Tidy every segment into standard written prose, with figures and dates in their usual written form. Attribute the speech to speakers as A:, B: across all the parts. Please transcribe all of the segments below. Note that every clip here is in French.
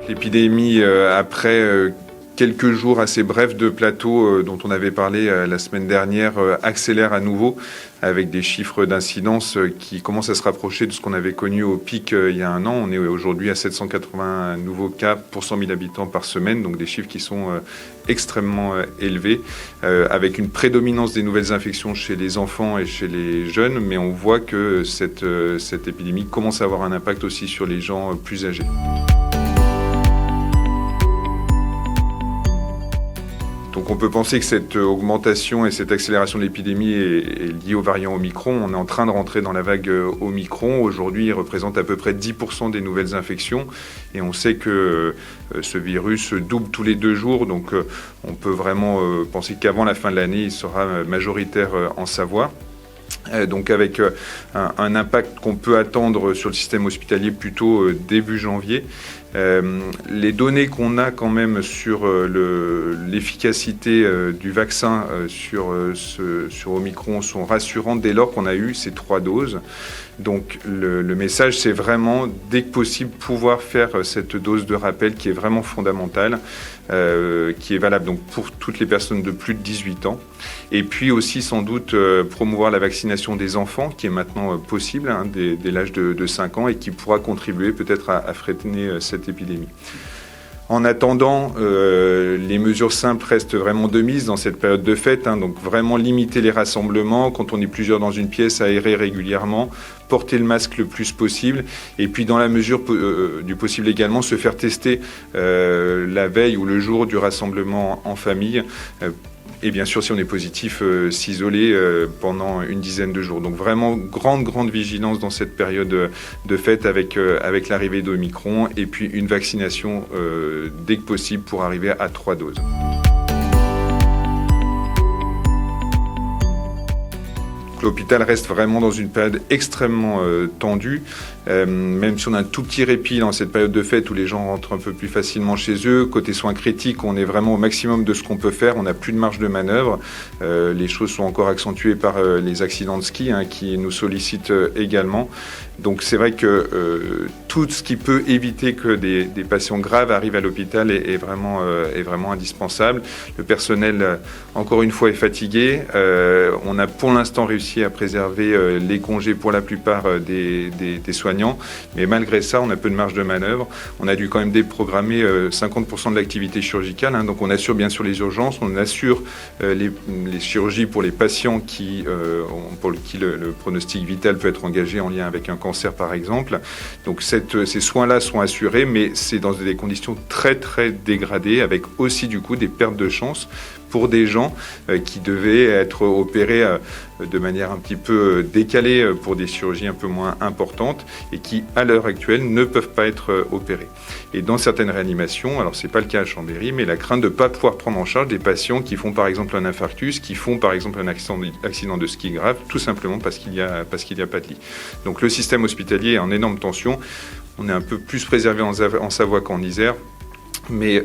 A: L'épidémie, après quelques jours assez brefs de plateau dont on avait parlé la semaine dernière, accélère à nouveau avec des chiffres d'incidence qui commencent à se rapprocher de ce qu'on avait connu au pic il y a un an. On est aujourd'hui à 780 nouveaux cas pour 100 000 habitants par semaine, donc des chiffres qui sont extrêmement élevés, avec une prédominance des nouvelles infections chez les enfants et chez les jeunes, mais on voit que cette épidémie commence à avoir un impact aussi sur les gens plus âgés. Donc on peut penser que cette augmentation et cette accélération de l'épidémie est liée au variant Omicron. On est en train de rentrer dans la vague Omicron. Aujourd'hui, il représente à peu près 10% des nouvelles infections. Et on sait que ce virus double tous les 2 jours. Donc on peut vraiment penser qu'avant la fin de l'année, il sera majoritaire en Savoie. Donc avec un impact qu'on peut attendre sur le système hospitalier plutôt début janvier. Les données qu'on a quand même sur l'efficacité du vaccin sur Omicron sont rassurantes dès lors qu'on a eu ces 3 doses. Donc le message, c'est vraiment, dès que possible, pouvoir faire cette dose de rappel qui est vraiment fondamentale, qui est valable donc pour toutes les personnes de plus de 18 ans. Et puis aussi, sans doute, promouvoir la vaccination des enfants, qui est maintenant possible, dès l'âge de 5 ans, et qui pourra contribuer peut-être à freiner cette épidémie. En attendant, les mesures simples restent vraiment de mise dans cette période de fête, donc vraiment limiter les rassemblements, quand on est plusieurs dans une pièce, aérer régulièrement, porter le masque le plus possible, et puis dans la mesure du possible également, se faire tester la veille ou le jour du rassemblement en famille. Et bien sûr, si on est positif, s'isoler pendant une dizaine de jours. Donc vraiment, grande vigilance dans cette période de fête avec l'arrivée d'Omicron et puis une vaccination dès que possible pour arriver à 3 doses. L'hôpital reste vraiment dans une période extrêmement tendue, même si on a un tout petit répit dans cette période de fête où les gens rentrent un peu plus facilement chez eux. Côté soins critiques, on est vraiment au maximum de ce qu'on peut faire, on n'a plus de marge de manœuvre. Les choses sont encore accentuées par les accidents de ski qui nous sollicitent également. Donc c'est vrai que tout ce qui peut éviter que des patients graves arrivent à l'hôpital est vraiment indispensable. Le personnel, encore une fois, est fatigué. On a pour l'instant réussi à préserver les congés pour la plupart des soignants, mais malgré ça, on a peu de marge de manœuvre. On a dû quand même déprogrammer 50% de l'activité chirurgicale, donc on assure bien sûr les urgences, on assure les chirurgies pour les patients pour qui le pronostic vital peut être engagé en lien avec un cancer par exemple. Donc ces soins-là sont assurés, mais c'est dans des conditions très dégradées, avec aussi du coup des pertes de chance pour des gens qui devaient être opérés de manière un petit peu décalée pour des chirurgies un peu moins importantes et qui, à l'heure actuelle, ne peuvent pas être opérés. Et dans certaines réanimations, alors c'est pas le cas à Chambéry, mais la crainte de ne pas pouvoir prendre en charge des patients qui font par exemple un infarctus, qui font par exemple un accident de ski grave, tout simplement parce qu'il y a pas de lit. Donc le système hospitalier est en énorme tension. On est un peu plus préservé en Savoie qu'en Isère. Mais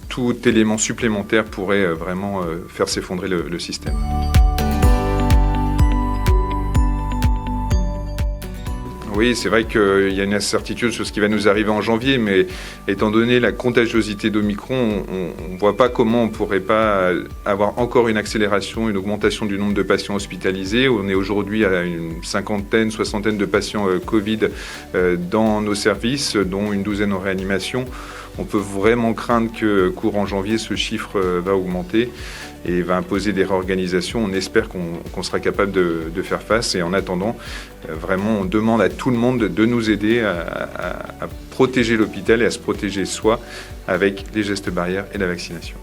A: tout élément supplémentaire pourrait vraiment faire s'effondrer le système. Oui, c'est vrai qu'il y a une incertitude sur ce qui va nous arriver en janvier, mais étant donné la contagiosité d'Omicron, on ne voit pas comment on ne pourrait pas avoir encore une accélération, une augmentation du nombre de patients hospitalisés. On est aujourd'hui à une 50aine, 60aine de patients Covid dans nos services, dont une 12aine en réanimation. On peut vraiment craindre que courant janvier, ce chiffre va augmenter et va imposer des réorganisations. On espère qu'on sera capable de faire face. Et en attendant, vraiment, on demande à tout le monde de nous aider à protéger l'hôpital et à se protéger soi avec les gestes barrières et la vaccination.